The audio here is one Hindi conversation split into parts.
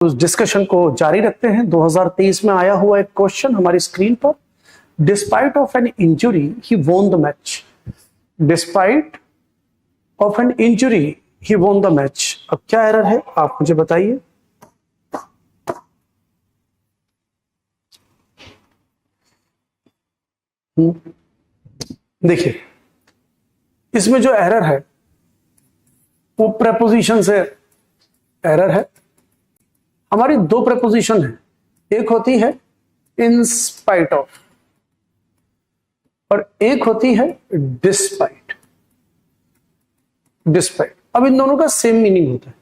उस डिस्कशन को जारी रखते हैं। 2023 में आया हुआ एक क्वेश्चन हमारी स्क्रीन पर, despite of an injury he won the match. Despite of an injury he won the match. अब क्या एरर है आप मुझे बताइए। देखिए इसमें जो एरर है वो प्रेपोजिशन से एरर है। हमारी दो प्रेपोजिशन है, एक होती है इन स्पाइट ऑफ और एक होती है डिस्पाइट। डिस्पाइट, अब इन दोनों का सेम मीनिंग होता है।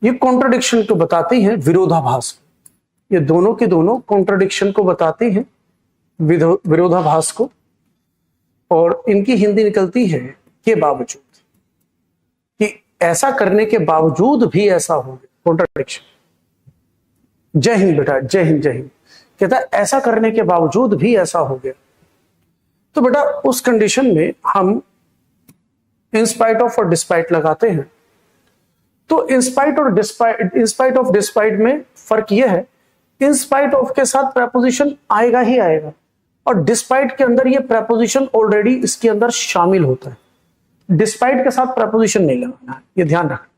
ये कॉन्ट्रडिक्शन को बताती हैं, विरोधाभास को। ये दोनों के दोनों कॉन्ट्रडिक्शन को बताती हैं, विरोधाभास को, और इनकी हिंदी निकलती है के बावजूद, कि ऐसा करने के बावजूद भी ऐसा हो गया, कॉन्ट्रडिक्शन। जय हिंद बेटा, जय हिंद जय हिंद। कहता है ऐसा करने के बावजूद भी ऐसा हो गया। तो बेटा उस कंडीशन में हम इन स्पाइट ऑफ और डिस्पाइट लगाते हैं। तो इन स्पाइट और despite, in spite of despite में फर्क यह है, इन स्पाइट ऑफ के साथ प्रेपोजिशन आएगा ही आएगा, और डिस्पाइट के अंदर ये प्रेपोजिशन ऑलरेडी इसके अंदर शामिल होता है। डिस्पाइट के साथ प्रेपोजिशन नहीं लगाना है, ये ध्यान रखना।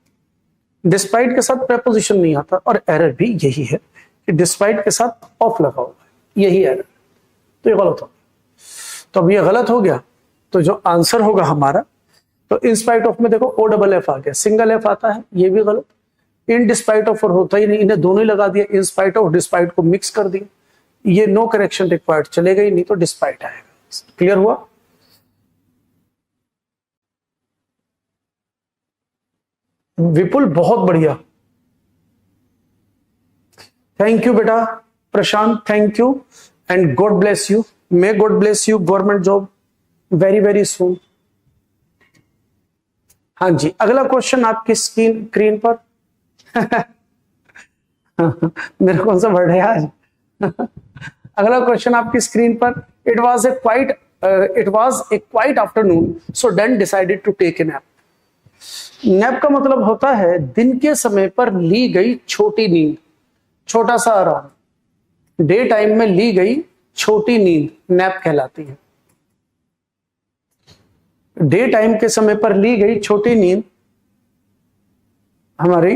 डिस्पाइट के साथ प्रेपोजिशन नहीं आता, और एरर भी यही है कि डिस्पाइट के साथ ऑफ लगा हुआ है, यही एरर। तो ये गलत हो गया। तो अब ये गलत हो गया, तो जो आंसर होगा हमारा, तो इन स्पाइट ऑफ में देखो ओ डबल एफ आ गया, सिंगल एफ आता है, ये भी गलत। इन डिस्पाइट ऑफ और होता ही नहीं, इन्हें दोनों ही लगा दिया, इन स्पाइट ऑफ डिस्पाइट को मिक्स कर दिया, ये नो करेक्शन रिक्वायर्ड चलेगा ही नहीं, तो डिस्पाइट आएगा। क्लियर हुआ? विपुल बहुत बढ़िया, थैंक यू बेटा। Prashant thank you and God bless you. May God bless you, government job very very soon. हाँ जी, अगला क्वेश्चन आपकी स्क्रीन पर मेरा कौन सा वर्ड है आज अगला क्वेश्चन आपकी स्क्रीन पर, it was a quite afternoon so Dan decided to take a nap. Nap का मतलब होता है दिन के समय पर ली गई छोटी नींद, छोटा सा आराम। डे टाइम में ली गई छोटी नींद नैप कहलाती है। डे टाइम के समय पर ली गई छोटी नींद हमारी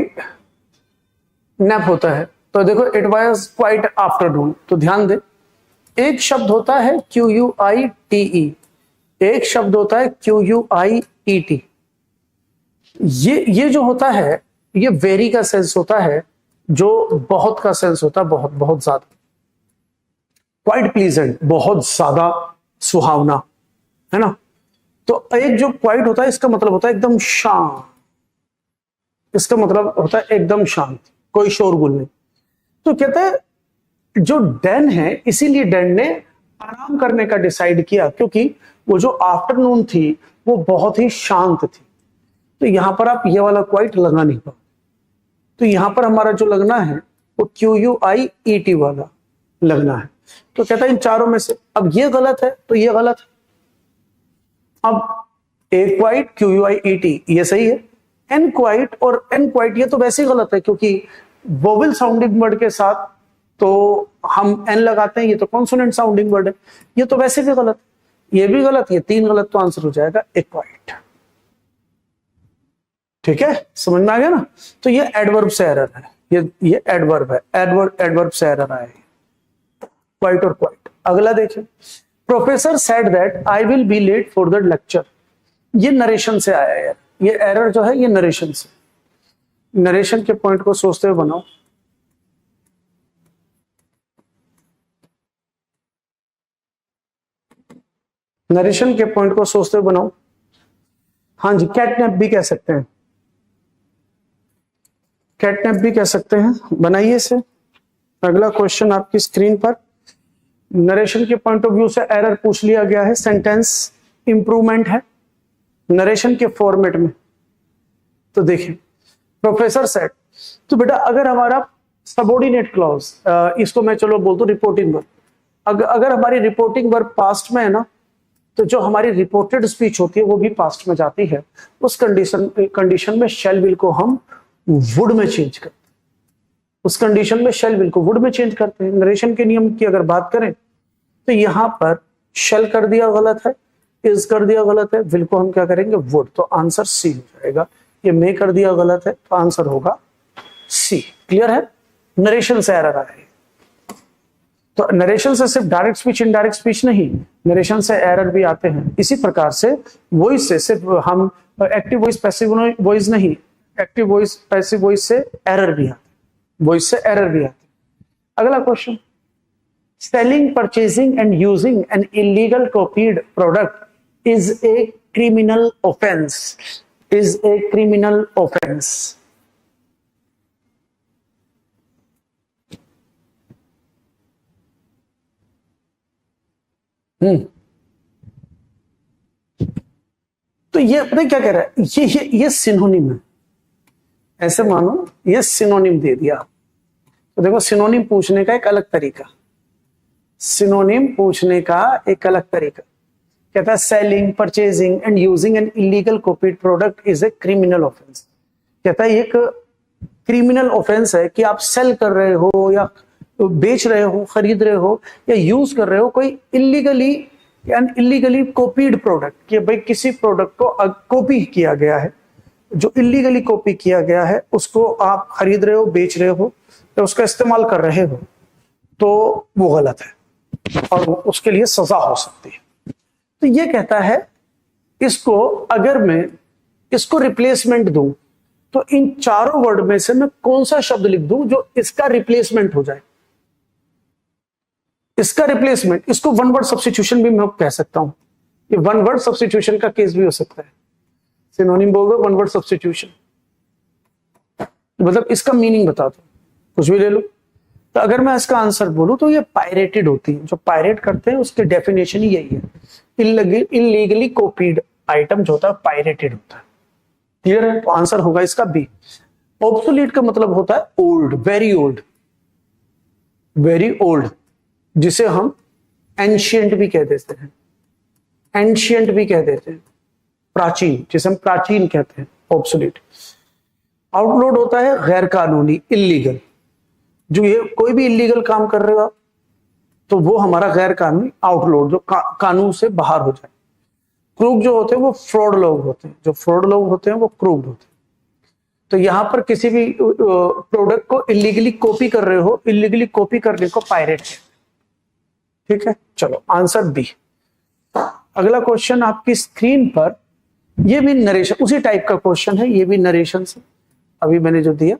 नैप होता है। तो देखो इट वाज क्वाइट आफ्टरनून, तो ध्यान दे, एक शब्द होता है QUITE, एक शब्द होता है QUIET। ये जो होता है ये वेरी का सेंस होता है, जो बहुत का सेंस होता है, बहुत बहुत ज्यादा। क्वाइट प्लीजेंट, बहुत ज्यादा सुहावना, है ना। तो एक जो क्वाइट होता है इसका मतलब होता है एकदम शांत, इसका मतलब होता है एकदम शांत, कोई शोरगुल नहीं। तो कहता है जो डैन है, इसीलिए डैन ने आराम करने का डिसाइड किया, क्योंकि वो जो आफ्टरनून थी वो बहुत ही शांत थी। तो यहां पर आप ये वाला क्वाइट लगा नहीं पाओ, तो यहां पर हमारा जो लगना है वो QUIET वाला लगना है। तो कहता है इन चारों में से अब ये गलत है, तो ये गलत है। अब ए क्वाइट QUIET ये सही है, एन क्वाइट और एन क्वाइट ये तो वैसे ही गलत है, क्योंकि वोवेल साउंडिंग वर्ड के साथ तो हम एन लगाते हैं, ये तो कॉन्सोनेंट साउंडिंग वर्ड है, ये तो वैसे भी गलत, ये भी गलत, ये तीन गलत, तो आंसर हो जाएगा एक्वाइट। ठीक है, समझ में आ गया ना। तो ये एडवर्ब से एरर है, ये एडवर्ब है, एडवर्ब से एरर आए, क्वाइट और क्वाइट। अगला देखिए, professor said that I will be late for the lecture. ये नरेशन से आया है, ये एरर जो है ये नरेशन से। नरेशन के पॉइंट को सोचते हुए बनाओ। नरेशन के पॉइंट को सोचते हुए बनाओ। हाँ जी, कैटनैप भी कह सकते हैं, कैटनैप भी कह सकते हैं, बनाइए इसे। अगला क्वेश्चन आपकी स्क्रीन पर, नरेशन के पॉइंट ऑफ व्यू से एरर पूछ लिया गया है, सेंटेंस इंप्रूवमेंट है नरेशन के फॉर्मेट में। तो देखिए, प्रोफेसर सेड, तो बेटा अगर हमारा सबऑर्डिनेट क्लॉज, इसको मैं चलो बोल दूं रिपोर्टिंग वर्ब, अगर हमारी रिपोर्टिंग वर्ब पास्ट में है ना, तो जो हमारी रिपोर्टेड स्पीच होती है वो भी पास्ट में जाती है। उस कंडीशन में शैल विल को हम वुड में चेंज करते हैं। उस कंडीशन में शेल विल को वुड में चेंज करते हैं। नरेशन के नियम की अगर बात करें तो यहां पर शेल कर दिया गलत है, इज कर दिया गलत है, विल को हम क्या करेंगे वुड, तो आंसर सी हो जाएगा। ये मे कर दिया गलत है तो आंसर होगा सी। क्लियर है? नरेशन से एरर आ रही है। तो नरेशन से सिर्फ डायरेक्ट स्पीच इनडायरेक्ट स्पीच नहीं, नरेशन से एरर भी आते हैं। इसी प्रकार से वॉइस से सिर्फ हम एक्टिव वॉइस पैसिव वॉइस नहीं, एक्टिव वॉइस पैसिव वॉइस से एरर भी आते, वॉइस से एरर भी आते। अगला question, selling, purchasing and using an illegal copied product is a criminal offence, is a criminal offence. तो ये पता क्या कह रहा है, ये सिनोनिम है। ऐसे मानो ये सिनोनिम दे दिया। तो देखो सिनोनिम पूछने का एक अलग तरीका, सिनोनिम पूछने का एक अलग तरीका कहता है selling, purchasing and using an illegal copied product is a criminal offence. कहता है एक क्रिमिनल ऑफेंस है कि आप सेल कर रहे हो या बेच रहे हो, खरीद रहे हो या यूज कर रहे हो कोई इलीगली कॉपीड प्रोडक्ट, कि भाई किसी प्रोडक्ट को कॉपी किया गया है, जो इलीगली कॉपी किया गया है उसको आप खरीद रहे हो, बेच रहे हो या उसका इस्तेमाल कर रहे हो, तो वो गलत है और उसके लिए सजा हो सकती है। तो ये कहता है इसको अगर मैं इसको रिप्लेसमेंट दूं तो इन चारों वर्ड में से मैं कौन सा शब्द लिख दूं जो इसका रिप्लेसमेंट हो जाए। इसका रिप्लेसमेंट, इसको वन वर्ड सब्स्टिट्यूशन भी मैं कह सकता हूं, ये वन वर्ड सब्स्टिट्यूशन का केस भी हो सकता है। सिनोनिम बोल दो, वन वर्ड सब्स्टिट्यूशन, मतलब इसका मीनिंग बता दो, कुछ भी ले लो। तो अगर मैं इसका आंसर बोलूं तो ये पायरेटेड होती है, जो पायरेट करते हैं उसकी डेफिनेशन ही यही है, इलीगली कॉपीड आइटम जो होता है पायरेटेड होता है। क्लियर है? तो आंसर होगा इसका बी। ऑब्सोलीट का मतलब होता है old, very old, very old, जिसे हम एंशियंट भी कह देते हैं, एंशियंट भी कह देते हैं, प्राचीन, जिसे हम प्राचीन कहते हैं ऑब्सोलीट। आउटलोड होता है गैर कानूनी, इलीगल, जो ये कोई भी इलीगल काम कर रहे हो तो वो हमारा गैर कानूनी आउटलोड, जो कानून से बाहर हो जाए। क्रूक जो होते हैं वो फ्रॉड लोग होते हैं, जो फ्रॉड लोग होते हैं वो क्रूक होते हैं। तो यहां पर किसी भी प्रोडक्ट को इलीगली कॉपी कर रहे हो, इलीगली कॉपी करने को पायरेट है। ठीक है, चलो आंसर बी। अगला क्वेश्चन आपकी स्क्रीन पर, ये भी नरेशन, उसी टाइप का क्वेश्चन है, ये भी नरेशन से अभी मैंने जो दिया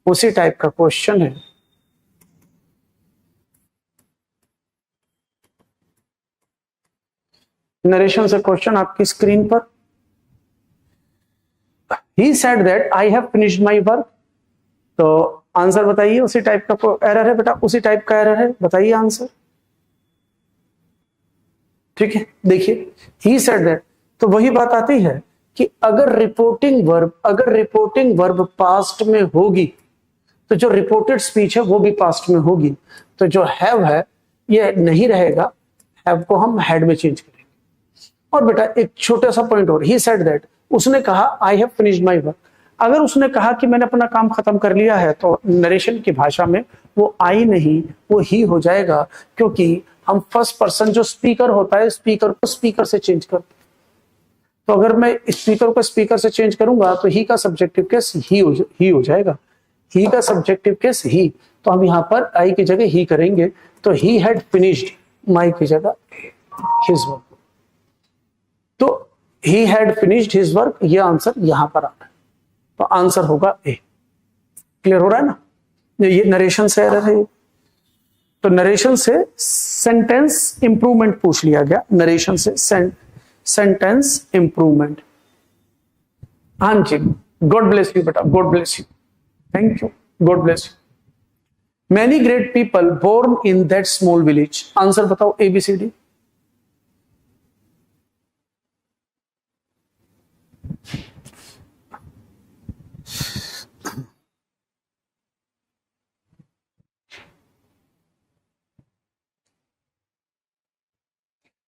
उसी टाइप का क्वेश्चन है। नरेशन से क्वेश्चन आपकी स्क्रीन पर, he said that I have finished my work. तो आंसर बताइए, उसी टाइप का एरर है बेटा, उसी टाइप का एरर है, बताइए आंसर। ठीक है, देखिए ही सेड दैट, तो वही बात आती है कि अगर रिपोर्टिंग वर्ब पास्ट में होगी तो जो रिपोर्टेड स्पीच है वो भी पास्ट में होगी। तो जो हैव है ये नहीं रहेगा, हैव को हम हैड में चेंज करेंगे। और बेटा एक छोटा सा पॉइंट और, ही सेड दैट, उसने कहा I have finished my work. अगर उसने कहा कि मैंने अपना काम खत्म कर लिया है तो नरेशन की भाषा में वो आई नहीं, वो ही हो जाएगा, क्योंकि हम फर्स्ट पर्सन जो स्पीकर होता है, स्पीकर को स्पीकर से चेंज करते हैं। तो अगर मैं स्पीकर को स्पीकर से चेंज करूंगा तो ही का सब्जेक्टिव केस ही हो जाएगा, ही का सब्जेक्टिव केस ही। तो हम यहां पर आई की जगह ही करेंगे, तो ही हैड फिनिश्ड माई की जगह हिज वर्क। तो he had finished his work, ये आंसर यहां पर आ रहा है, तो आंसर होगा ए। क्लियर हो रहा है ना? ये नरेशन से एरर है। तो नरेशन से सेंटेंस इंप्रूवमेंट पूछ लिया गया, नरेशन से सेंटेंस इंप्रूवमेंट। हाँ जी, गॉड ब्लेस यू बेटा, God bless you, thank you, God bless you. Many great people born in that small village. Answer बताओ ABCD।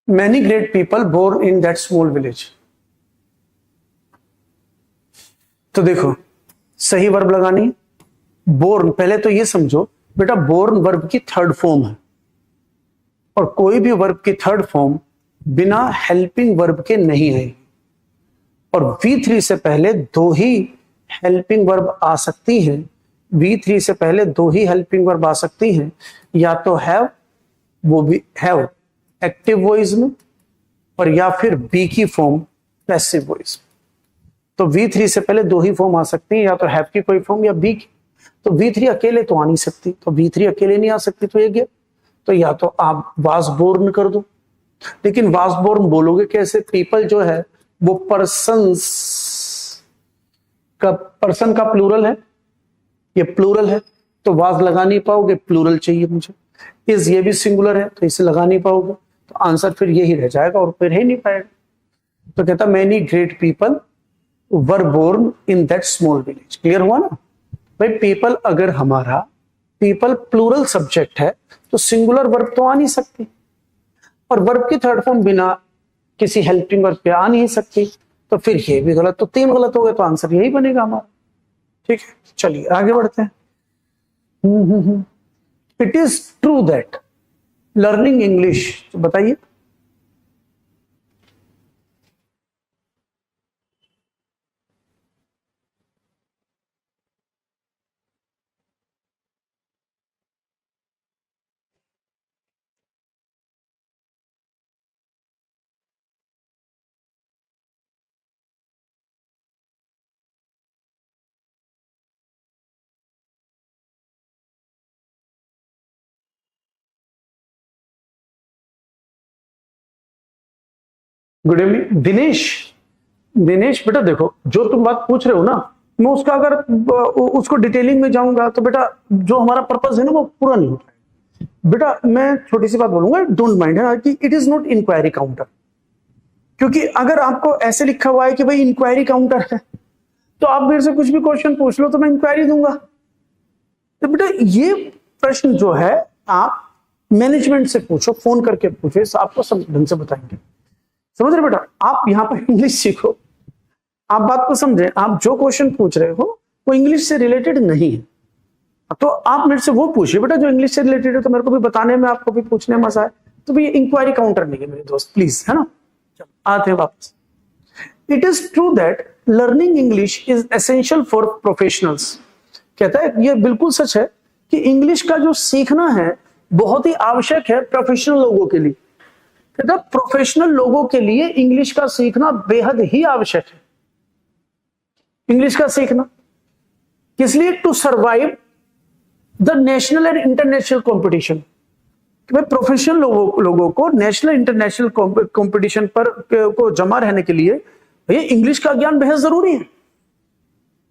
Many great people born in that small village। तो देखो सही वर्ब लगानी, बोर्न, पहले तो ये समझो बेटा, बोर्न वर्ब की थर्ड फॉर्म है, और कोई भी वर्ब की थर्ड फॉर्म बिना हेल्पिंग वर्ब के नहीं है। और V3 से पहले दो ही हेल्पिंग वर्ब आ सकती हैं। V3 से पहले दो ही हेल्पिंग वर्ब आ सकती हैं, या तो हैव, वो भी हैव एक्टिव वॉइस में, और या फिर बी की फॉर्म पैसिव वॉइस। तो V3 से पहले दो ही फॉर्म आ सकती हैं, या तो हैव की कोई फॉर्म या बी की। तो V3 अकेले तो आ नहीं सकती, तो V3 अकेले नहीं आ सकती, तो ये गया। तो या तो आप वाज बोर्न कर दो, लेकिन वाज बोर्न बोलोगे कैसे? पीपल जो है वो पर्सन का प्लूरल है, ये प्लूरल है, तो वाज लगा नहीं पाओगे, प्लूरल चाहिए मुझे। इस ये भी सिंगुलर है, तो इसे लगा नहीं पाओगे, तो आंसर फिर यही रह जाएगा, और फिर ही नहीं पाएगा। तो कहता many great people were born in that small village. Clear हुआ ना भाई? पीपल, अगर हमारा पीपल प्लूरल सब्जेक्ट है तो सिंगुलर वर्ब तो आ नहीं सकती, और वर्ब की थर्ड फॉर्म बिना किसी हेल्पिंग वर्ब पे आ नहीं सकती, तो फिर ये भी गलत। तो तीन गलत हो गए, तो आंसर यही बनेगा हमारा। ठीक है, चलिए आगे बढ़ते हैं। It is true that learning English, बताइए। Good evening Dinesh. दिनेश बेटा देखो, जो तुम बात पूछ रहे हो ना, मैं उसका अगर उसको डिटेलिंग में जाऊंगा तो बेटा जो हमारा पर्पस है ना वो पूरा नहीं हो पाएगा। बेटा मैं छोटी सी बात बोलूंगा, डोंट माइंड, है कि it is not inquiry counter. क्योंकि अगर आपको ऐसे लिखा हुआ है कि भाई इंक्वायरी काउंटर है, तो आप मेरे से कुछ भी क्वेश्चन पूछ लो तो मैं इंक्वायरी दूंगा। तो बेटा ये प्रश्न जो है आप मैनेजमेंट से पूछो, फोन करके पूछो, आपको सब ढंग से बताएंगे। समझ रहे बेटा? आप यहाँ पर इंग्लिश सीखो, आप बात को समझे। आप जो क्वेश्चन पूछ रहे हो वो इंग्लिश से रिलेटेड नहीं है, तो आप मेरे से वो पूछिए बेटा जो इंग्लिश से रिलेटेड है, तो मेरे को भी बताने में, आपको भी पूछने में मजा आए। तो भाई इंक्वायरी काउंटर नहीं है मेरे दोस्त, प्लीज, है ना। आते हैं वापस। It is true that learning English is essential for professionals. कहता है ये बिल्कुल सच है कि इंग्लिश का जो सीखना है बहुत ही आवश्यक है प्रोफेशनल लोगों के लिए। कहता है प्रोफेशनल लोगों के लिए इंग्लिश का सीखना बेहद ही आवश्यक है। इंग्लिश का सीखना किस लिए? To survive the national and international competition. Professional लोगों को नेशनल इंटरनेशनल कंपटीशन पर को जमा रहने के लिए भैया इंग्लिश का ज्ञान बेहद जरूरी है।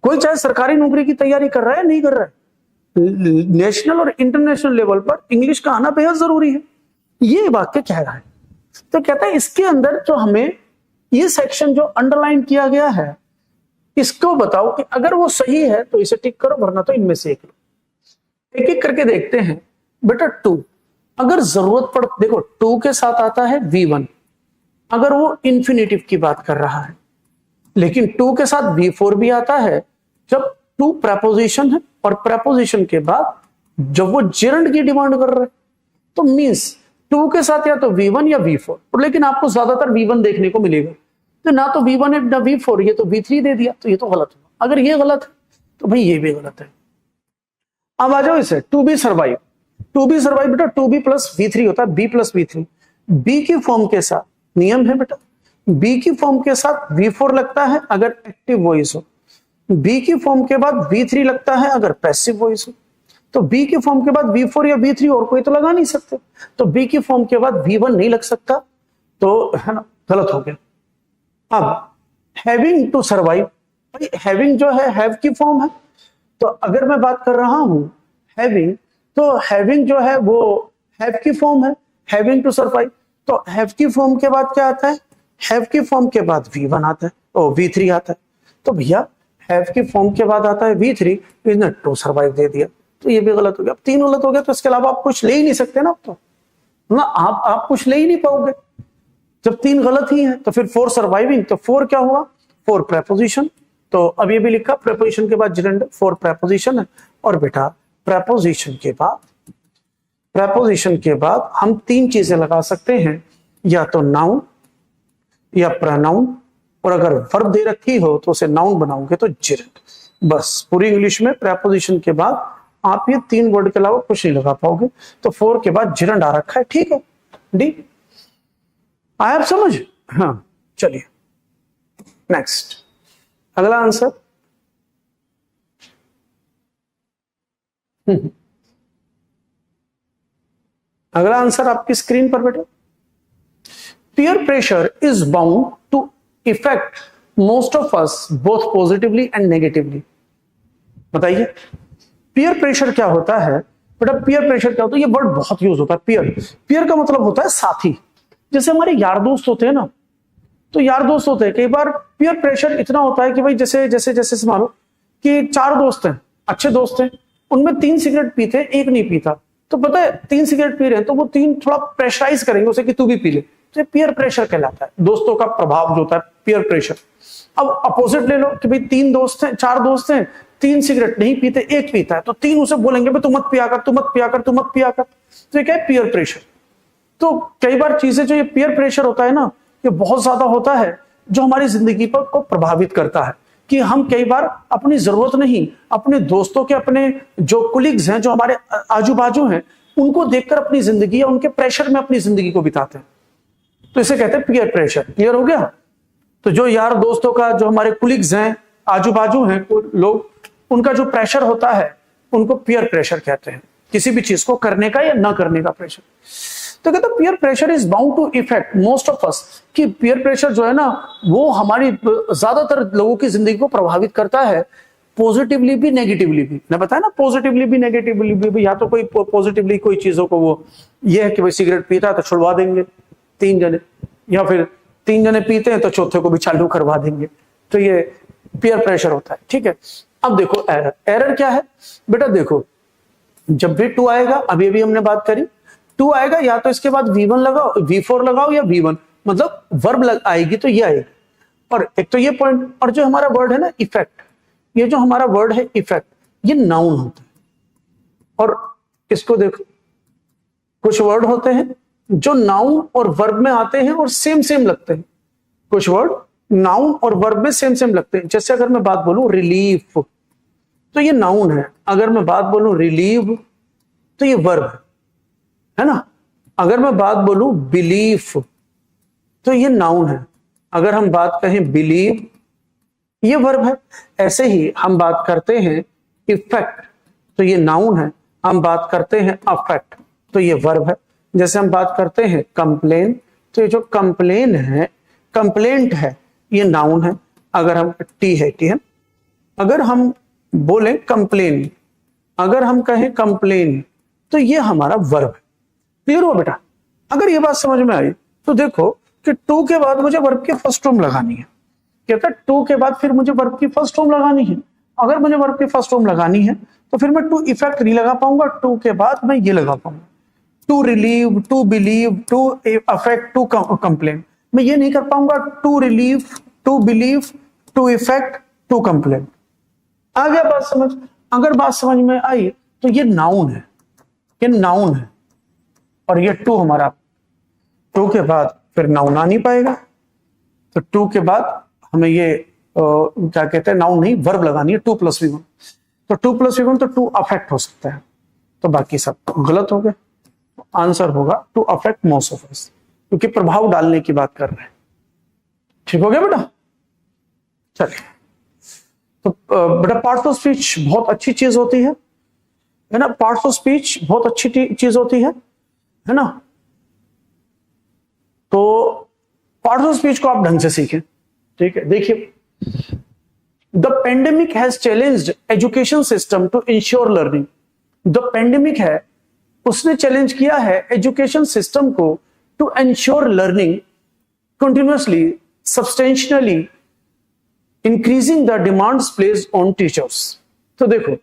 कोई चाहे सरकारी नौकरी की तैयारी कर रहा है नहीं कर रहा है, नेशनल और इंटरनेशनल लेवल पर इंग्लिश का आना बेहद जरूरी है। ये वाक्य कह रहा है। तो कहता है इसके अंदर जो हमें ये सेक्शन जो अंडरलाइन किया गया है, इसको बताओ कि अगर वो सही है तो इसे टिक करो, वरना तो इनमें से एक लो। एक एक करके देखते हैं। बेटा टू, अगर जरूरत पड़, देखो टू के साथ आता है V1 अगर वो इंफिनिटिव की बात कर रहा है, लेकिन टू के साथ V4 भी आता है जब टू प्रेपोजिशन है, और प्रेपोजिशन के बाद जब वो जिरंड की डिमांड कर रहा है। तो मींस टू के साथ या तो V1 या V4, लेकिन आपको ज्यादातर V1 देखने को मिलेगा। तो ना तो V1 है ना V4, ये तो V3 दे दिया, तो ये तो गलत हुआ। अगर ये गलत है तो भाई ये भी गलत है। अब आ जाओ इसे, to be survive. To be survive बेटा टू बी प्लस V3 होता है, B प्लस V3। बी की फॉर्म के साथ नियम है बेटा, बी की फॉर्म के साथ V4 लगता है अगर एक्टिव वॉइस हो, बी की फॉर्म के बाद V3 लगता है अगर पैसिव वॉइस हो। तो बी की फॉर्म के बाद V4 या V3 और कोई तो लगा नहीं सकते, तो बी की फॉर्म के बाद V1 नहीं लग सकता, तो है ना, गलत हो गया। अब हैविंग टू सर्वाइव, भाई हैविंग जो है हैव की फॉर्म है, तो अगर मैं बात कर रहा हूं हैविंग, तो हैविंग जो है वो हैव की फॉर्म है, हैविंग टू सर्वाइव। तो हैव की फॉर्म के बाद क्या आता है? हैव की फॉर्म के बाद V1 आता है और V3 आता है। तो भैया हैव की फॉर्म के बाद आता है V3, इसने टू सर्वाइव दे दिया, तो ये भी गलत हो गया। अब तीन गलत हो गया, तो इसके अलावा आप कुछ ले ही नहीं सकते ना, तो ना आप कुछ ले ही नहीं पाओगे जब तीन गलत ही हैं। तो फिर फोर सर्वाइविंग, तो फोर क्या हुआ? फोर प्रेपोजिशन, तो अब ये भी लिखा प्रेपोजिशन के बाद जिरेंड फॉर प्रेपोजिशन है। और बेटा प्रेपोजिशन के बाद हम तीन चीजें लगा सकते हैं, या तो नाउन या प्रोनाउन, और अगर वर्ब दे रखी हो तो उसे नाउन बनाओगे तो जिरेंड। बस पूरी इंग्लिश में प्रेपोजिशन के बाद आप ये तीन वर्ड के अलावा कुछ नहीं लगा पाओगे। तो फॉर के बाद जिरेंड आ रखा है, ठीक है डी। आया आप समझ? हाँ चलिए नेक्स्ट अगला आंसर। अगला आंसर आपकी स्क्रीन पर बेटा। Peer pressure is bound to affect most of us both positively and negatively। बताइए peer pressure क्या होता है बेटा? peer pressure क्या होता है? ये वर्ड बहुत यूज होता है। peer का मतलब होता है साथी। जैसे हमारे यार दोस्त होते हैं ना, तो यार दोस्त होते हैं, कई बार peer pressure इतना होता है कि भाई जैसे जैसे जैसे मानो कि चार दोस्त हैं, अच्छे दोस्त हैं, उनमें 3 सिगरेट पीते, एक नहीं पीता, तो पता है 3 सिगरेट पी रहे हैं तो वो 3 थोड़ा प्रेशराइज करेंगे उसे कि तू भी पी ले, तो पीयर प्रेशर कहलाता है। दोस्तों का प्रभाव जो होता है पीयर प्रेशर। अब अपोजिट ले लो कि भाई 3 दोस्त हैं, 4 दोस्त हैं, 3 सिगरेट नहीं पीते, एक पीता है, तो 3 उसे बोलेंगे भाई तू मत पिया कर, तू मत पिया कर, तू मत पिया कर, तो ये क्या है? Peer pressure. तो कई बार चीजें जो ये पीयर प्रेशर होता है ना, ये बहुत ज्यादा होता है, जो हमारी जिंदगी पर को प्रभावित करता है कि हम कई बार अपनी जरूरत नहीं, अपने दोस्तों के, अपने जो कुलीग्स हैं, जो हमारे आजू बाजू हैं, उनको देखकर अपनी जिंदगी या उनके प्रेशर में अपनी जिंदगी को बिताते हैं। तो इसे कहते हैं पीयर प्रेशर। क्लियर हो गया? तो जो यार दोस्तों का, जो हमारे कुलीग्स हैं, आजू बाजू हैं लोग, उनका जो प्रेशर होता है उनको पीयर प्रेशर कहते हैं, किसी भी चीज को करने का या ना करने का प्रेशर। तो कहते हैं peer pressure is bound to effect most of us, कि पीयर प्रेशर जो है ना वो हमारी ज्यादातर लोगों की जिंदगी को प्रभावित करता है, पॉजिटिवली भी नेगेटिवली भी। मैं बताया ना, पॉजिटिवली भी नेगेटिवली भी। या तो कोई पॉजिटिवली कोई चीजों को वो ये है कि भाई सिगरेट पीता है तो छुड़वा देंगे 3 जने, या फिर 3 जने पीते हैं तो चौथे को भी चालू करवा देंगे, तो ये पीयर प्रेशर होता है। ठीक है, अब देखो एरर क्या है बेटा? देखो जब भी 2 आएगा, अभी अभी हमने बात करी, 2 आएगा या तो इसके बाद V1 लगाओ, V4 लगाओ, या V1 मतलब वर्ब आएगी तो ये आएगी। और एक तो ये पॉइंट, और जो हमारा वर्ड है ना इफेक्ट, ये जो हमारा वर्ड है इफेक्ट, ये नाउन होता है। और इसको देखो, कुछ वर्ड होते हैं जो नाउन और वर्ब में आते हैं और सेम सेम लगते हैं। कुछ वर्ड नाउन और वर्ब में सेम सेम लगते हैं। जैसे अगर मैं बात बोलूं रिलीफ, तो ये नाउन है। अगर मैं बात बोलूं रिलीव, तो ये वर्ब है ना। अगर मैं बात बोलूं बिलीफ, तो ये नाउन है। अगर हम बात कहें बिलीव, ये वर्ब है। ऐसे ही हम बात करते हैं इफेक्ट, तो ये नाउन है। हम बात करते हैं अफेक्ट, तो ये वर्ब है। जैसे हम बात करते हैं कंप्लेन, तो ये जो कंप्लेन है, कंप्लेंट है, ये नाउन है। अगर हम टी है, टी है। अगर हम बोले कंप्लेन, अगर हम कहें कंप्लेन, तो ये हमारा वर्ब है। क्लियर हुआ बेटा? अगर ये बात समझ में आई तो देखो कि टू के बाद मुझे वर्ब की फर्स्ट फॉर्म लगानी है। कहता है टू के बाद फिर मुझे वर्ब की फर्स्ट फॉर्म लगानी है। अगर मुझे वर्ब की फर्स्ट फॉर्म लगानी है तो फिर मैं टू इफेक्ट नहीं लगा पाऊंगा, टू के बाद मैं ये लगा पाऊंगा, to relieve, to believe, to affect, to complain. मैं ये नहीं कर पाऊंगा to relieve, to believe, to effect, to complain. आ गया बात समझ? अगर बात समझ में आई तो ये नाउन है, ये नाउन है। और ये टू हमारा, टू के बाद फिर नाउन आ नहीं पाएगा, तो टू के बाद हमें ये क्या कहते हैं, नाउन नहीं वर्ब लगानी है, 2 + V1। तो 2 + V1 तो टू अफेक्ट हो सकता है, तो बाकी सब गलत हो गए। आंसर होगा to affect most of us, क्योंकि प्रभाव डालने की बात कर रहे हैं। ठीक हो गया बेटा? चलिए, तो बेटा पार्ट्स ऑफ स्पीच बहुत अच्छी चीज होती है ना। पार्ट्स ऑफ स्पीच बहुत अच्छी चीज होती है ना। तो पार्ट्स ऑफ स्पीच को आप ढंग से सीखें। ठीक है, देखिए, the pandemic has challenged education system to ensure learning. The pandemic है, उसने चैलेंज किया है एजुकेशन सिस्टम को to ensure learning continuously, substantially increasing the demands placed on teachers. तो देखो,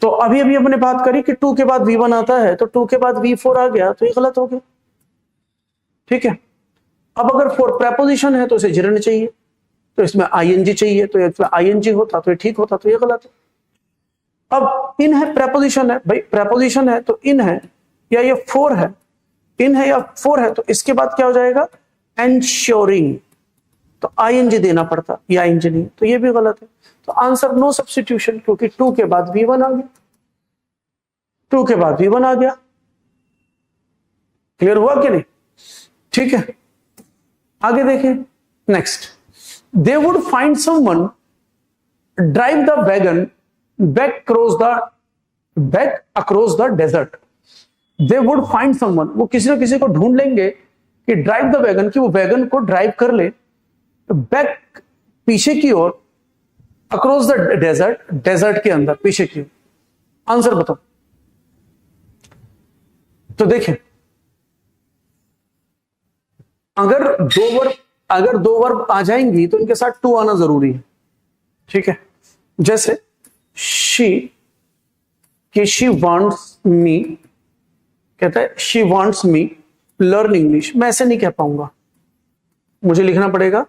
तो अभी अभी हमने बात करी कि 2 के बाद V1 आता है, तो 2 के बाद V4 आ गया, तो ये गलत हो गया। ठीक है, अब अगर फॉर प्रेपोजिशन है तो इसे जिरंड चाहिए, तो इसमें आईएनजी चाहिए, तो इसमें आईएनजी होता तो ये ठीक होता, तो ये गलत है। अब इन है, प्रेपोजिशन है भाई, प्रेपोजिशन है तो इन है या ये फोर है, इन है या फोर है, तो इसके बाद क्या हो जाएगा, एंश्योरिंग, तो आईएनजी देना पड़ता, ये आईएनजी नहीं, तो ये भी गलत है। तो आंसर नो सब्स्टिट्यूशन, क्योंकि टू के बाद V1 आ गया, टू के बाद V1 आ गया। क्लियर हुआ कि नहीं? ठीक है, आगे देखें। Next, they would find someone drive the wagon back across the desert. They would find someone, वो किसी ना किसी को ढूंढ लेंगे कि ड्राइव द वैगन, कि वो वैगन को ड्राइव कर ले बैक, पीछे की ओर, अक्रॉस द डेजर्ट, डेजर्ट के अंदर, पीछे की ओर। आंसर बताओ। तो देखें, अगर दो वर्ब आ जाएंगी तो इनके साथ टू आना जरूरी है, ठीक है। जैसे शी वांट्स मी, कहता है she wants me learn English, मैं ऐसे नहीं कह पाऊंगा, मुझे लिखना पड़ेगा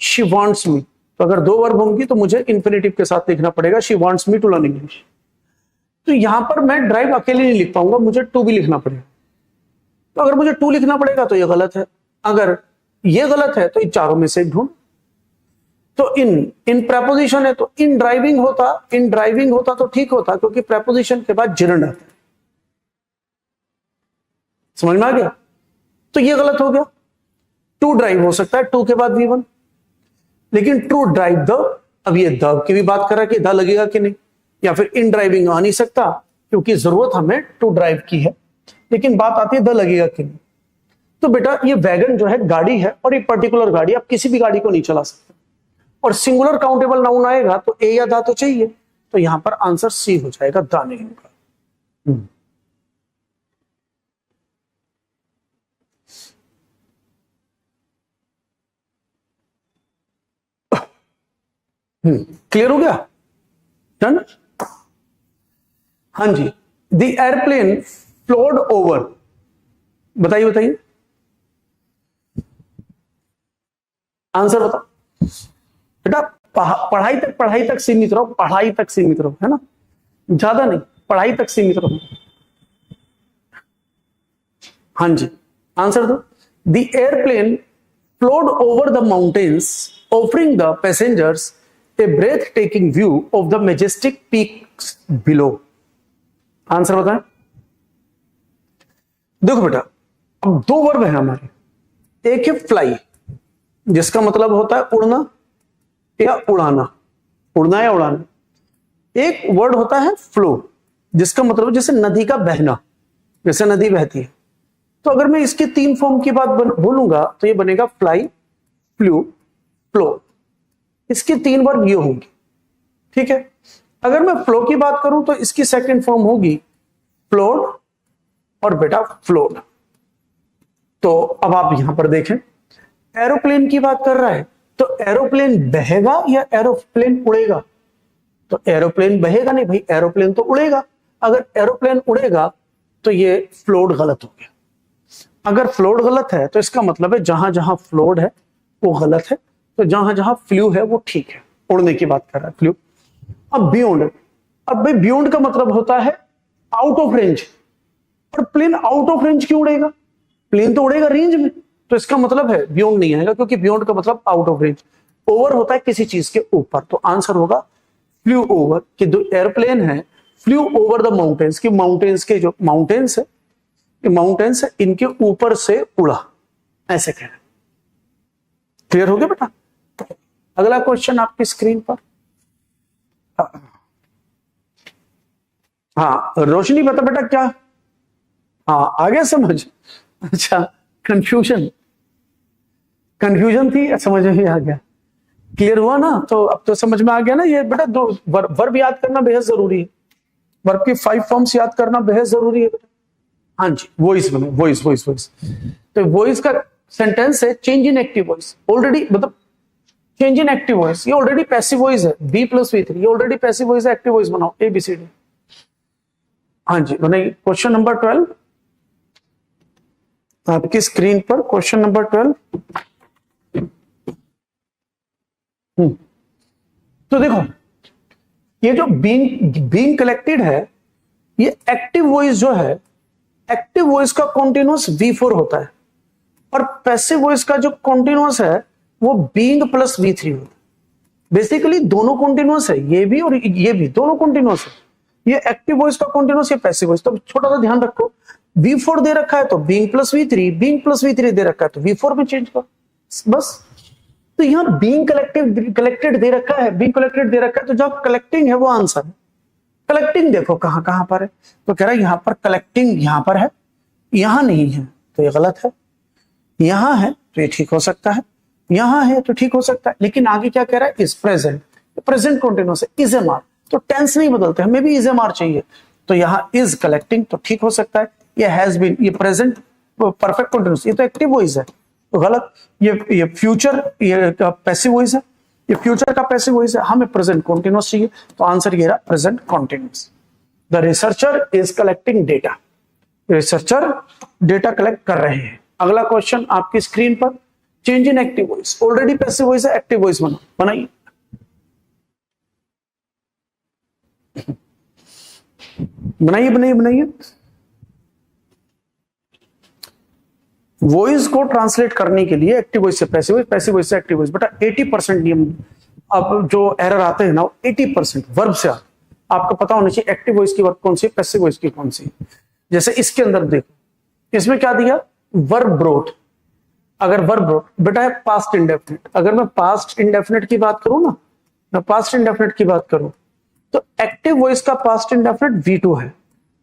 शी वांट्स मी। तो अगर दो वर्ब होंगी तो मुझे इंफिनिटिव के साथ लिखना पड़ेगा she wants me to learn English. तो यहां पर मैं ड्राइव अकेले नहीं लिख पाऊंगा, मुझे टू भी लिखना पड़ेगा। तो अगर मुझे टू लिखना पड़ेगा तो ये गलत है, अगर ये गलत है तो इन चारों में से ढूंढ। तो इन प्रेपोजिशन है तो इन ड्राइविंग होता तो ठीक होता, क्योंकि प्रेपोजिशन के बाद जिरंड आता है। समझ में आ गया? तो ये गलत हो गया। टू ड्राइव हो सकता है, टू के बाद V1, लेकिन टू ड्राइव द, अब ये द की भी बात कर रहा है कि द लगेगा कि नहीं, या फिर इन ड्राइविंग आ नहीं सकता क्योंकि जरूरत हमें टू ड्राइव की है, लेकिन बात आती है द लगेगा कि नहीं। तो बेटा ये वैगन जो है गाड़ी है, और एक पर्टिकुलर गाड़ी, आप किसी भी गाड़ी को नहीं चला सकते, और सिंगुलर काउंटेबल नाउन आएगा तो ए या दा तो चाहिए, तो यहां पर आंसर सी हो जाएगा, दा नहीं होगा। क्लियर हो गया? डन? हाँ जी। द एयरप्लेन फ्लोड ओवर, बताइए आंसर बताओ बेटा। पढ़ाई तक सीमित रहो, है ना, ज्यादा नहीं, पढ़ाई तक सीमित रहो। हाँ जी, आंसर दो। The airplane flowed over the mountains offering the passengers a breathtaking view of the majestic peaks below। Answer बताएं। देखो बेटा, अब दो वर्ब है हमारे, एक है फ्लाई, जिसका मतलब होता है उड़ना या उड़ाना, उड़ना या उड़ाना। एक वर्ड होता है फ्लो, जिसका मतलब जैसे नदी का बहना, जैसे नदी बहती है। तो अगर मैं इसके तीन फॉर्म की बात बोलूंगा तो ये बनेगा फ्लाई, फ्लू, फ्लो। इसके तीन वर्ब ये होंगे, ठीक है। अगर मैं फ्लो की बात करूं तो इसकी सेकंड फॉर्म होगी फ्लोड और बेटा फ्लोड। तो अब आप यहां पर देखें, एरोप्लेन की बात कर रहा है, तो एरोप्लेन बहेगा या एरोप्लेन उड़ेगा? तो एरोप्लेन बहेगा नहीं भाई, एरोप्लेन तो उड़ेगा। अगर एरोप्लेन उड़ेगा तो ये फ्लोड गलत हो गया। अगर फ्लोड गलत है तो इसका मतलब है जहां जहां फ्लोड है वो गलत है, तो जहां जहां फ्लू है वो ठीक है। उड़ने की बात कर रहा है, फ्लू। अब बियॉन्ड, अब भाई बियॉन्ड का मतलब होता है आउट ऑफ रेंज, और प्लेन आउट ऑफ रेंज क्यों उड़ेगा? प्लेन तो उड़ेगा रेंज में, तो इसका मतलब है बियॉन्ड नहीं आएगा, क्योंकि बियॉन्ड का मतलब आउट ऑफ रेंज। ओवर होता है किसी चीज के ऊपर, तो आंसर होगा फ्लू ओवर, कि जो एयरप्लेन है फ्लू ओवर द माउंटेन्स, की माउंटेन्स के जो माउंटेन्स है इनके ऊपर से उड़ा, ऐसे कहना। क्लियर हो गया बेटा? अगला क्वेश्चन आपकी स्क्रीन पर। हाँ रोशनी बता बेटा क्या, हाँ आ गया समझ? अच्छा, कंफ्यूजन थी, समझ में आ गया, क्लियर हुआ ना? तो अब तो समझ में आ गया ना। ये बेटा दो वर्ब याद करना बेहद जरूरी है, वर्ब की 5 फॉर्म्स याद करना बेहद जरूरी है बेटा। हाँ जी, वॉइस बने, वॉइस। तो वॉइस का सेंटेंस है change in active voice, already मतलब चेंज इन एक्टिव वॉइस, ये ऑलरेडी पैसिव वॉइस है, B+V3, ये ऑलरेडी पैसिव वॉइस है, एक्टिव वॉइस बनाओ ABCD। हाँ जी बनाइए। क्वेश्चन नंबर 12 आपकी स्क्रीन पर, क्वेश्चन नंबर 12। तो देखो ये जो बीइंग कलेक्टेड है, ये एक्टिव वॉइस जो है, एक्टिव वॉइस का कॉन्टिन्यूअस V4 होता है और पैसिव वॉइस का जो कॉन्टिन्यूअस है वो बीइंग प्लस V3 होता है। बेसिकली दोनों कॉन्टिन्यूअस है, ये भी और ये भी दोनों कॉन्टिन्यूअस है। ये एक्टिव वॉइस का कॉन्टिन्यूअस, ये पैसिव वॉइस। तो छोटा सा ध्यान रखो, V4 दे रखा है तो being plus V3, being plus V3 दे रखा है तो V4 में चेंज करो बस। तो यहाँ बीइंग कलेक्टेड दे रखा है, बीइंग कलेक्टेड दे रखा है, तो जो कलेक्टिंग है वो आंसर है। कलेक्टिंग देखो कहां कहां पर है, तो कह रहा है यहां पर कलेक्टिंग यहां पर है, यहां नहीं है तो ये गलत है, यहां है तो ये ठीक हो सकता है, यहां है तो ठीक हो सकता है, लेकिन आगे क्या कह रहा है, इज प्रेजेंट, प्रेजेंट कंटीन्यूअस है, इज एम आर, तो टेंस नहीं बदलते, हमें भी इज एम आर चाहिए, तो यहां इज कलेक्टिंग तो ठीक हो सकता है, ये हैज बीन, ये प्रेजेंट परफेक्ट कंटीन्यूअस, ये तो एक्टिव वॉइस है तो गलत, ये फ्यूचर, ये पैसिव वॉइस है, ये फ्यूचर का पैसिव वॉइस है, हमें प्रेजेंट कंटीन्यूअस चाहिए तो आंसर ये रहा present continuous. The researcher is collecting data, researcher data collect कर रहे हैं। अगला क्वेश्चन आपकी स्क्रीन पर, change in active voice, already passive voice है, एक्टिव वॉइस बनाइए। बनाइए बनाइए बनाइए। वॉइस को ट्रांसलेट करने के लिए एक्टिव वॉइस से पैसिव वॉइस, पैसिव वॉइस से एक्टिव वॉइस, बेटा 80% नियम, अब जो एरर आते हैं ना 80% वर्ब से आते, आपको पता होना चाहिए एक्टिव वॉइस की वर्ब कौन सी है, पैसिव वॉइस की कौन सी है। जैसे इसके अंदर देखो, इसमें क्या दिया, वर्ब ब्रोट, अगर वर्ब ब्रोट बेटा है पास्ट इंडेफिनिट, अगर मैं पास्ट इंडेफिनिट की बात करूं ना, मैं पास्ट इंडेफिनिट की बात करूं तो एक्टिव वॉइस का पास्ट इंडेफिनिट V2 है,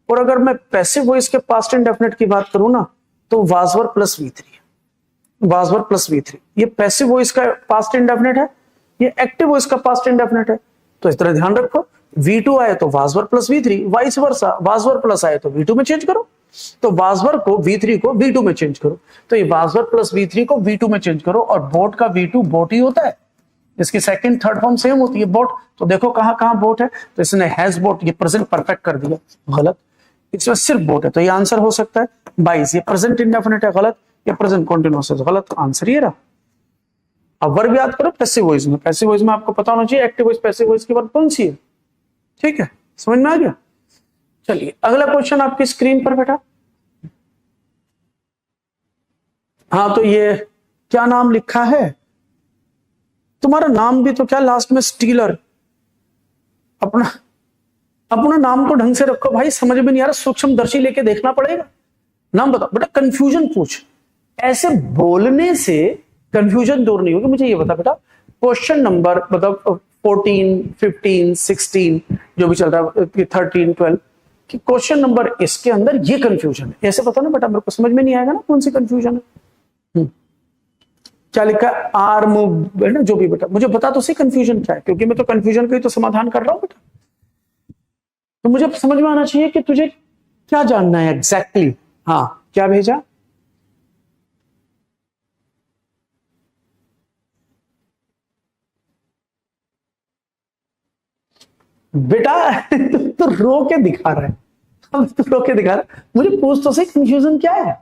और अगर मैं पैसिव वॉइस के पास्ट इंडेफिनिट की बात करूं ना तो was were plus V3, was were plus V3, ये पैसिव वॉइस का पास्ट इंडेफिनिट है, ये एक्टिव वॉइस का पास्ट इंडेफिनिट है, तो इस तरह ध्यान रखो, V2 आए तो was were plus V3, vice versa, was were plus आए तो V2 में चेंज करो, तो वाज वर को V3 को V2 में चेंज करो, तो ये वाज वर प्लस V3 को V2 में चेंज करो, और बोट का V2 बोट ही होता है, इसकी सेकंड थर्ड फॉर्म सेम होती है बोट, तो देखो कहां कहां बोट है, तो इसने हैज बोट, ये प्रेजेंट परफेक्ट कर दिया, गलत, इसमें सिर्फ बोट है, तो ये आंसर हो सकता है 22, ये प्रेजेंट इंडेफिनिट है, गलत, ये प्रेजेंट कंटीन्यूअस है, गलत, आंसर ये रहा। अब वर्ब याद करो पैसिव वॉइस में, पैसिव वॉइस में आपको पता होना चाहिए एक्टिव वॉइस पैसिव वॉइस की वर्ब कौन सी है, ठीक है, समझ में आ गया। चलिए अगला क्वेश्चन आपकी स्क्रीन पर बेटा, हाँ तो ये क्या नाम लिखा है, तुम्हारा नाम भी तो क्या लास्ट में स्टीलर, अपना अपना नाम को ढंग से रखो भाई, समझ में नहीं आ रहा, सूक्ष्मदर्शी लेके देखना पड़ेगा, नाम बताओ बेटा, कंफ्यूजन पूछ, ऐसे बोलने से कंफ्यूजन दूर नहीं होगी। मुझे ये बता बेटा, क्वेश्चन नंबर मतलब 14, 15, 16 जो भी चल रहा है, 13, 12 कि क्वेश्चन नंबर इसके अंदर ये कंफ्यूजन है, ऐसे पता ना बेटा, मेरे को समझ में नहीं आएगा ना कौन सी कंफ्यूजन है। क्या लिखा है, आर्म है ना, जो भी बेटा मुझे बता तो सही कंफ्यूजन क्या है, क्योंकि मैं तो कंफ्यूजन का ही तो समाधान कर रहा हूं बेटा, तो मुझे समझ में आना चाहिए कि तुझे क्या जानना है एग्जैक्टली। हाँ क्या भेजा, बेटा तो रो के दिखा रहा है, अब तो रो के दिखा रहा है, मुझे पूछ तो सही कंफ्यूजन क्या है।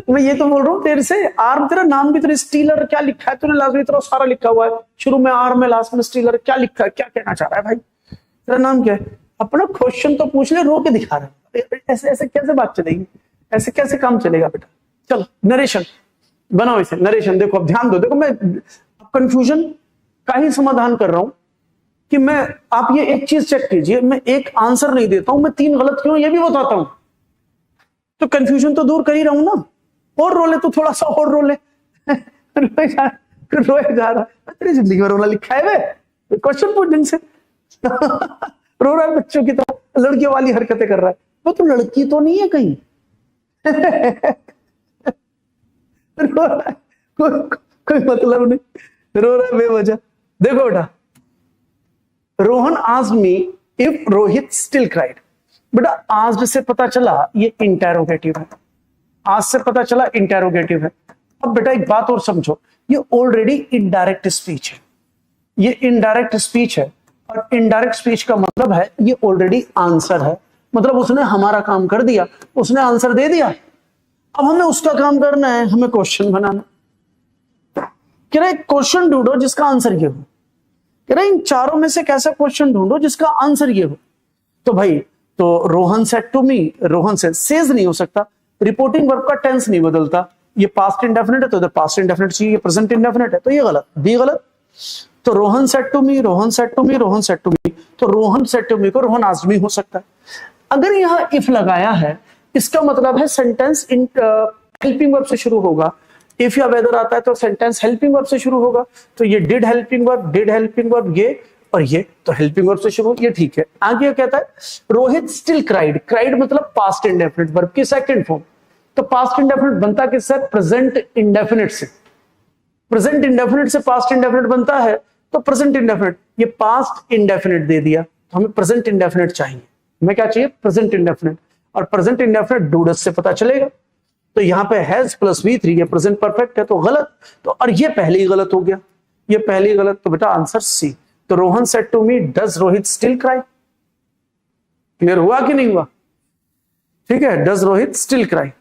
मैं ये तो बोल रहा हूँ तेरे से, आर्म, तेरा नाम भी तेरा स्टीलर, क्या लिखा है तूने, लास्ट में तेरा सारा लिखा हुआ है, शुरू में आर्म है, लास्ट में स्टीलर, क्या लिखा है, क्या कहना चाह रहा है भाई, तेरा नाम क्या है, अपना क्वेश्चन तो पूछ ले, रो के दिखा रहा है, ऐसे ऐसे कैसे बात चलेगी, ऐसे कैसे काम चलेगा बेटा। चलो नरेशन बनाओ, इसे नरेशन, देखो अब ध्यान दो, देखो मैं कंफ्यूजन का ही समाधान कर रहा हूं कि मैं, आप ये एक चीज चेक कीजिए, मैं एक आंसर नहीं देता हूं, मैं 3 गलत क्यों ये भी बताता हूं, तो कंफ्यूजन तो दूर कर ही रहा हूं ना, और रोले तो थोड़ा सा और रोले रोए जा रहा है, तेरी जिंदगी में रोना लिखा है वे, क्वेश्चन पूछ ढंग से रो रहा है बच्चों की तरह, लड़कियों वाली हरकतें कर रहा है, वो तो लड़की तो नहीं है कहीं रो रहा है, कोई मतलब नहीं, रो रहा है बेवजह। देखो बेटा, Rohan asked me if Rohit still cried, बेटा आस्क्ड से पता चला ये इंटेरोगेटिव है, आज से पता चला इंटेरोगेटिव है। अब बेटा एक बात और समझो, ये ऑलरेडी इनडायरेक्ट स्पीच है, ये इनडायरेक्ट स्पीच है, और इनडायरेक्ट स्पीच का मतलब है ये ऑलरेडी आंसर है, मतलब उसने हमारा काम कर दिया, उसने आंसर दे दिया, अब हमें उसका काम करना है, हमें क्वेश्चन बनाना। कह रहा है क्वेश्चन ढूंढो जिसका आंसर ये हो, कह रहा है इन चारों में से कैसा क्वेश्चन ढूंढो जिसका आंसर ये हो। तो भाई तो Rohan said to me, Rohan से सेज नहीं हो सकता, रिपोर्टिंग वर्ब का टेंस नहीं बदलता, ये पास्ट इंडेफिनिट है तो इधर पास्ट इंडेफिनिट चाहिए, ये प्रेजेंट इंडेफिनिट है तो ये गलत, बी गलत। तो Rohan said to me, Rohan said to me, Rohan said to me, तो रोहन सेड टू मी को रोहन आस्क्ड मी हो सकता है। अगर यहां इफ लगाया है इसका मतलब है सेंटेंस इन हेल्पिंग वर्ब से शुरू होगा, इफ या वेदर आता है तो सेंटेंस हेल्पिंग वर्ब से शुरू होगा, तो ये डिड हेल्पिंग वर्ब ये और ये तो हेल्पिंग वर्ब से शुरू, ये ठीक है। आगे कहता है रोहित स्टिल क्राइड, क्राइड मतलब पास्ट इंडेफिनिट वर्ब की सेकंड फॉर्म, तो पास्ट इंडेफिनिट बनता किससे, प्रेजेंट इंडेफिनिट से, प्रेजेंट इंडेफिनिट से पास्ट इंडेफिनिट बनता है, तो प्रेजेंट इंडेफिनिट, ये पास्ट इंडेफिनिट दे दिया तो हमें प्रेजेंट इंडेफिनिट चाहिए, हमें क्या चाहिए, प्रेजेंट इंडेफिनिट, और प्रेजेंट इंडेफिनिट डूडस से पता चलेगा। तो यहां पे हैज प्लस V3 ये प्रेजेंट परफेक्ट है तो गलत, तो और ये पहले ही गलत हो गया, ये पहले ही गलत, तो बेटा आंसर सी। तो Rohan said to me does Rohit still cry, clear हुआ कि नहीं हुआ, ठीक है, does Rohit still cry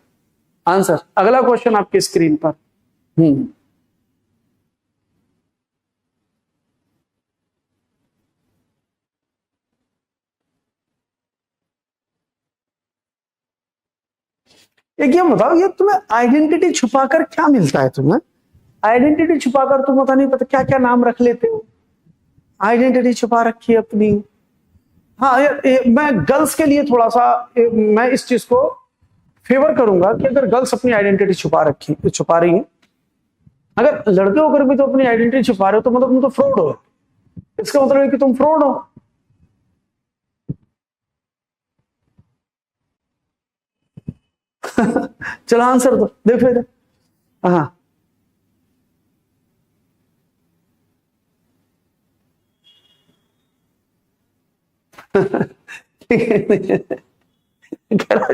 answer. अगला क्वेश्चन आपकी स्क्रीन पर, एक ये बताओ, ये तुम्हें आइडेंटिटी छुपाकर क्या मिलता है, तुम्हें आइडेंटिटी छुपाकर तुम पता नहीं पता क्या क्या नाम रख लेते हो, आइडेंटिटी छुपा रखी है अपनी। हाँ मैं गर्ल्स के लिए थोड़ा सा मैं इस चीज को फेवर करूंगा कि अगर गर्ल्स अपनी आइडेंटिटी छुपा रही हैं, अगर लड़के होकर भी तो अपनी आइडेंटिटी छुपा रहे हो तो मतलब तुम तो फ्रॉड हो, इसका मतलब है कि तुम फ्रॉड हो। चलो आंसर दो, देखो इधर, हाँ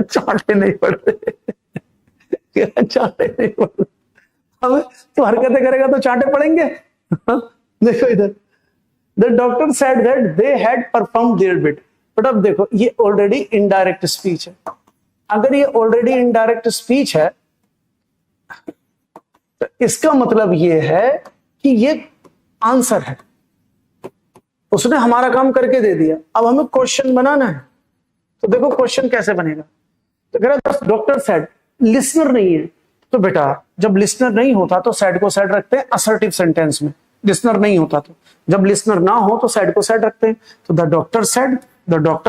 चाटे नहीं पड़ रहे, चाटे नहीं पड़ रहे, अब तो हरकतें करेगा तो चाटे पड़ेंगे। देखो इधर, the doctor said that they had performed there bit, but अब देखो ये ऑलरेडी इनडायरेक्ट स्पीच है, अगर ये ऑलरेडी इनडायरेक्ट स्पीच है तो इसका मतलब ये है कि ये आंसर है, उसने हमारा काम करके दे दिया, अब हमें क्वेश्चन बनाना है। तो देखो क्वेश्चन कैसे बनेगा, तो कह रहा डॉक्टर सेड, लिसनर नहीं है, तो बेटा जब लिसनर नहीं होता तो सेड को सेड रखते हैं असर्टिव सेंटेंस में, लिसनर नहीं होता तो, जब लिसनर ना हो तो सेड को सेड रखते हैं, तो द डॉक्टर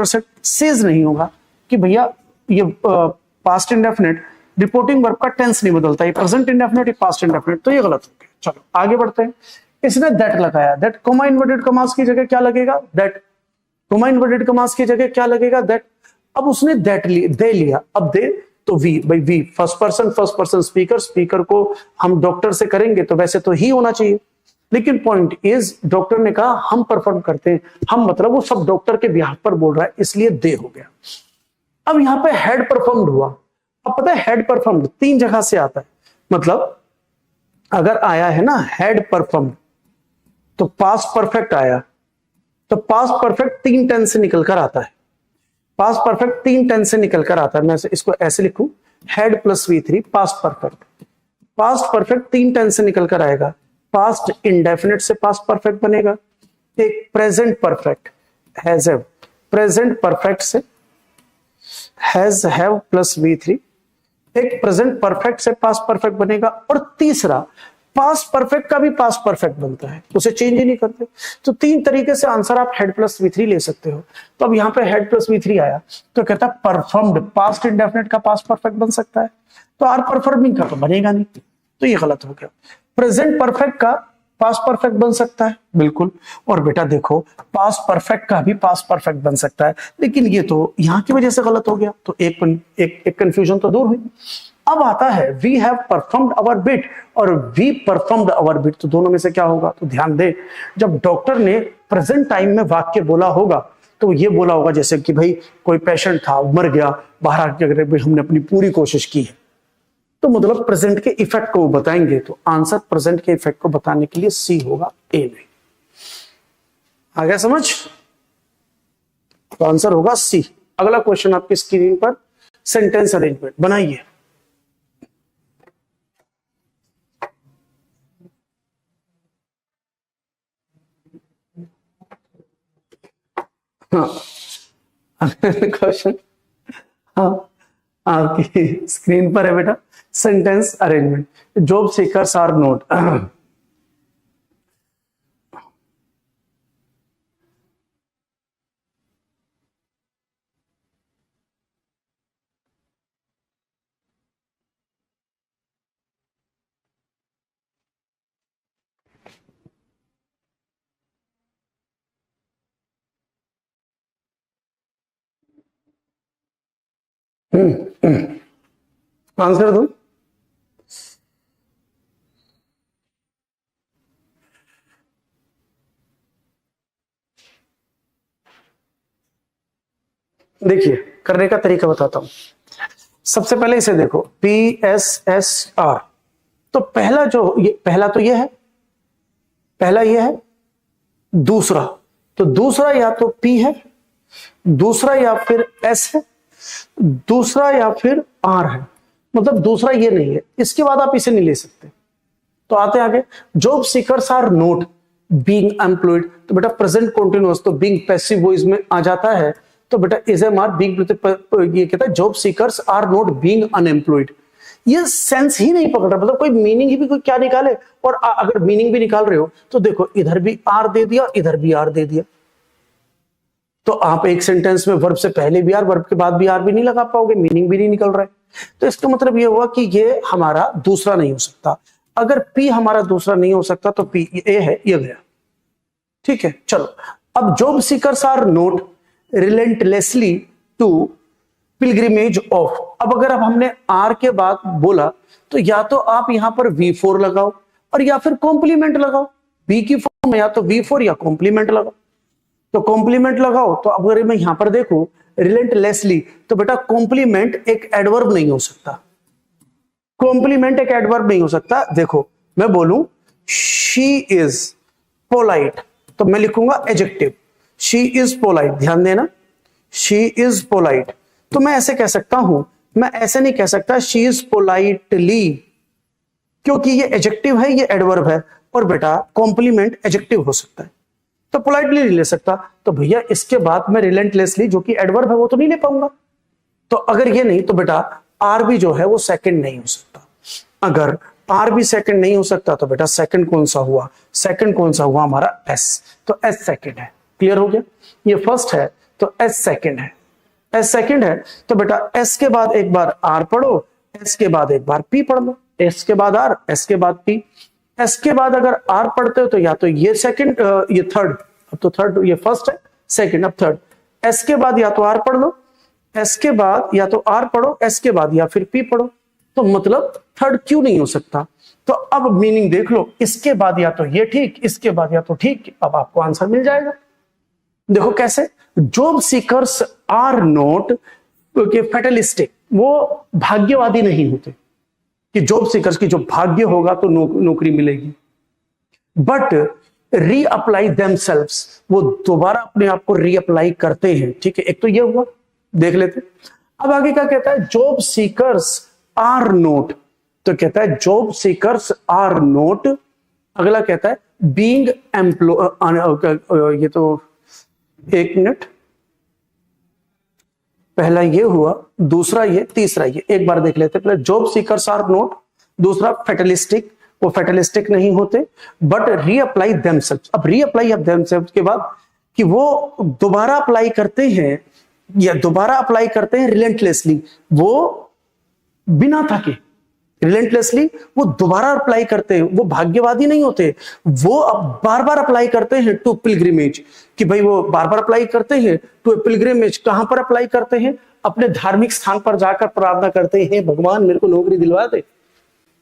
सेड सेज नहीं होगा कि भैया ये पास्ट इंडेफिनिट रिपोर्टिंग वर्ब का टेंस नहीं बदलता, ये प्रेजेंट इंडेफिनिट, ये पास्ट इंडेफिनिट, तो ये गलत हो गया। चलो आगे बढ़ते हैं। इसने दैट लगाया, दैट कोमा इन्वर्टेड कमास की जगह क्या लगेगा, दैट, कोमा इन्वर्टेड कमास की जगह क्या लगेगा, दैट। अब उसने दैट दे लिया, अब दे तो वी, भाई we first person speaker, speaker को हम डॉक्टर से करेंगे तो वैसे तो ही होना चाहिए, लेकिन पॉइंट इज डॉक्टर ने कहा हम परफॉर्म करते हैं, हम मतलब वो सब डॉक्टर के बिहाफ पर बोल रहा है, इसलिए दे हो गया। अब यहां पे हेड परफॉर्म्ड हुआ, अब पता है हेड परफॉर्म्ड 3 जगह से आता है, मतलब अगर आया है ना हेड परफॉर्म्ड तो पास्ट परफेक्ट आया, तो पास्ट परफेक्ट 3 टेंस से निकलकर आता है, पास्ट परफेक्ट 3 टेंस से निकलकर आता है, मैं इसको ऐसे लिखूं, had plus V3 past perfect, past perfect 3 tense से निकलकर आएगा, पास्ट इंडेफिनिट से पास्ट परफेक्ट बनेगा, एक present perfect has have, present perfect से हैज हैव प्लस V3, एक प्रेजेंट परफेक्ट से पास्ट परफेक्ट बनेगा, और तीसरा पास्ट परफेक्ट का भी पास्ट परफेक्ट बनता है, उसे चेंज ही नहीं करते। तो 3 तरीके से आंसर आप हेड प्लस V3 ले सकते हो। तो अब यहाँ पे हेड प्लस V3 आया तो कहता है परफॉर्म्ड, पास्ट इंडेफिनिट का पास्ट परफेक्ट बन सकता है, तो आर परफॉर्मिंग का तो बनेगा नहीं, तो ये गलत हो गया। प्रेजेंट परफेक्ट का पास्ट परफेक्ट बन सकता है, बिल्कुल, और बेटा देखो पास्ट परफेक्ट का भी पास्ट परफेक्ट बन सकता है, लेकिन ये तो यहां की वजह से गलत हो गया, तो एक कंफ्यूजन तो दूर हुई। अब आता है we have performed our bit और वी परफॉर्म्ड आवर बिट, तो दोनों में से क्या होगा, तो ध्यान दे, जब डॉक्टर ने प्रेजेंट टाइम में वाक्य बोला होगा तो ये बोला होगा जैसे कि भाई कोई पेशेंट था मर गया, बाहर आके अगर हमने अपनी पूरी कोशिश की है, तो मतलब प्रेजेंट के इफेक्ट को बताएंगे, तो आंसर प्रेजेंट के इफेक्ट को बताने के लिए सी होगा, ए नहीं। आ गया समझ, तो आंसर होगा सी। अगला क्वेश्चन आपकी स्क्रीन पर, सेंटेंस अरेंजमेंट बनाइए। हाँ, क्वेश्चन, हाँ आपकी स्क्रीन पर है बेटा, sentence arrangement, job seekers are not. Answer दो। देखिए करने का तरीका बताता हूं। सबसे पहले इसे देखो, PSSR। तो पहला जो पहला तो ये है, पहला ये है, दूसरा तो दूसरा या तो P है, दूसरा या फिर S है, दूसरा या फिर R है। मतलब दूसरा ये नहीं है, इसके बाद आप इसे नहीं ले सकते। तो आते आगे, job seekers are not being employed. तो बेटा प्रेजेंट कंटीन्यूअस, तो बीइंग पैसिव वॉइस में आ जाता है। तो बेटा इज एम आर बीइंग, ये कहता है job seekers are not being unemployed. ये सेंस ही नहीं पकड़ रहा, मतलब कोई मीनिंग ही भी कोई क्या निकाले। और अगर मीनिंग भी निकाल रहे हो तो देखो इधर भी आर दे दिया, इधर भी आर दे दिया। तो आप एक सेंटेंस में वर्ब से पहले भी आर, वर्ब के बाद भी आर भी नहीं लगा पाओगे, मीनिंग भी नहीं निकल रहा है। तो इसका मतलब ये हुआ कि ये हमारा दूसरा नहीं हो सकता। अगर पी हमारा दूसरा नहीं हो सकता तो पी ए है, ये गया। ठीक है, चलो अब job seekers are not relentlessly to pilgrimage of. अब अगर अब हमने आर के बाद बोला तो या तो आप यहां पर V4 लगाओ और या फिर कॉम्प्लीमेंट लगाओ। बी की फॉर्म में या तो V4 या कॉम्प्लीमेंट लगाओ। तो कॉम्प्लीमेंट लगाओ, तो अब अगर मैं यहां पर देखूं रिलेंटलेसली, तो बेटा कॉम्प्लीमेंट एक एडवर्ब नहीं हो सकता। कॉम्प्लीमेंट एक एडवर्ब नहीं हो सकता। देखो मैं बोलूं शी इज पोलाइट, तो मैं लिखूंगा एडजेक्टिव, शी इज पोलाइट। ध्यान देना, शी इज पोलाइट। तो मैं ऐसे कह सकता हूं, मैं ऐसे नहीं कह सकता शी इज पोलाइटली, क्योंकि ये एडजेक्टिव है, ये एडवर्ब है। और बेटा कॉम्प्लीमेंट एडजेक्टिव हो सकता है, तो पोलाइटली नहीं ले सकता। तो भैया इसके बाद मैं रिलेंटलेसली, जो कि एडवर्ब है, वो तो नहीं ले पाऊंगा। तो अगर ये नहीं तो बेटा आर भी जो है वो सेकंड नहीं हो सकता। अगर आर भी सेकंड नहीं हो सकता तो बेटा सेकंड कौन सा हुआ, सेकंड कौन सा हुआ हमारा एस। तो एस सेकंड है। क्लियर हो गया, ये फर्स्ट है तो एस सेकंड है, एस सेकंड है। तो बेटा एस के बाद एक बार आर पढ़ो, एस के बाद एक बार पी पढ़ लो, एस के बाद आर, एस के बाद पी। एस के बाद अगर आर पढ़ते हो तो या तो ये सेकंड, ये थर्ड, अब तो थर्ड, ये फर्स्ट है, सेकंड, अब थर्ड। एस के बाद या तो आर पढ़ लो, एस के बाद या तो आर पढ़ो, एस के बाद या फिर पी पढ़ो। तो मतलब थर्ड क्यों नहीं हो सकता। तो अब मीनिंग देख लो, इसके बाद या तो ये ठीक, इसके बाद या तो ठीक। अब आपको आंसर मिल जाएगा। देखो कैसे, job seekers are not fatalistic, वो भाग्यवादी नहीं होते कि जॉब सीकर्स की जो भाग्य होगा तो नौकरी मिलेगी। बट रीअप्लाई देमसेल्व्स, वो दोबारा अपने आप को रीअप्लाई करते हैं। ठीक है, एक तो ये हुआ, देख लेते। अब आगे क्या कहता है, जॉब सीकर्स आर नोट। तो कहता है जॉब सीकर्स आर नोट, अगला कहता है बीइंग एम्प्लॉय। ये तो एक मिनट, पहला ये हुआ, दूसरा ये, तीसरा ये, एक बार देख लेते। पहले जॉब सीकर्स आर नोट, दूसरा फैटलिस्टिक, वो फैटलिस्टिक नहीं होते, बट रीअप्लाई देमसेल्व्स। अब रीअप्लाई ऑफ देमसेल्व्स के बाद कि वो दोबारा अप्लाई करते हैं, या दोबारा अप्लाई करते हैं रिलेंटलेसली, वो बिना थके, रिलेंटलेसली वो दोबारा अप्लाई करते हैं। वो भाग्यवादी नहीं होते, वो अब बार बार अप्लाई करते हैं टू पिलग्रिमेज, कि भाई वो बार बार अप्लाई करते हैं टू पिलग्रिमेज। कहां पर अप्लाई करते हैं, अपने धार्मिक स्थान पर जाकर प्रार्थना करते हैं, भगवान मेरे को नौकरी दिलवा दे।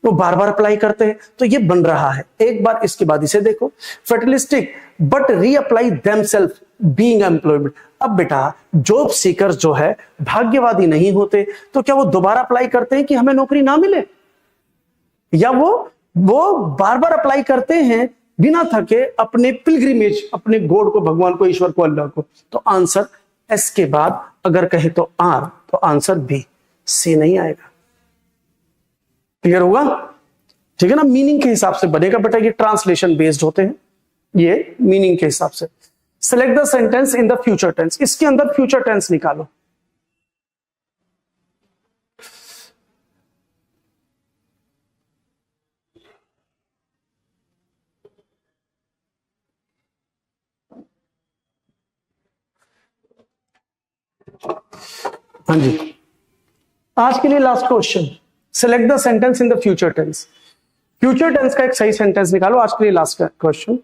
वो बार बार अप्लाई करते हैं। तो ये बन रहा है। एक बार इसके बाद इसे देखो, fatalistic but reapply themselves being employed. अब बेटा जॉब सीकर्स जो है भाग्यवादी नहीं होते, तो क्या वो दोबारा अप्लाई करते हैं कि हमें नौकरी ना मिले, या वो बार बार अप्लाई करते हैं बिना थके अपने पिलग्रिमेज, अपने गॉड को, भगवान को, ईश्वर को, अल्लाह को। तो आंसर एस के बाद अगर कहे तो आर, तो आंसर बी, सी नहीं आएगा। क्लियर होगा, ठीक है ना। मीनिंग के हिसाब से बनेगा बेटा, ये ट्रांसलेशन बेस्ड होते हैं, ये मीनिंग के हिसाब से। Select the sentence in the future tense, इसके अंदर फ्यूचर टेंस निकालो। हाँ जी, आज के लिए last question, select the sentence in the future tense. Future tense का एक सही सेंटेंस निकालो। आज के लिए last question,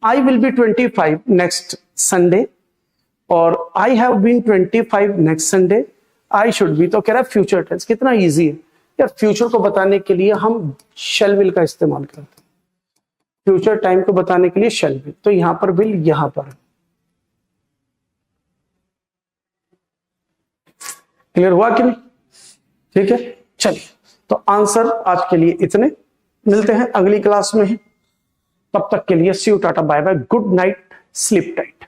I will be 25 next Sunday, और I have been 25 next Sunday, I should be. तो कह रहा है फ्यूचर टेंस, कितना इजी है यार। फ्यूचर को बताने के लिए हम शैल विल का इस्तेमाल करते हैं, फ्यूचर टाइम को बताने के लिए शैल विल। तो यहां पर विल, यहां पर। क्लियर हुआ कि नहीं? ठीक है, चलिए तो आंसर आज के लिए इतने, मिलते हैं अगली क्लास में। तब तक के लिए see you, ta-ta, bye bye, good night, sleep tight.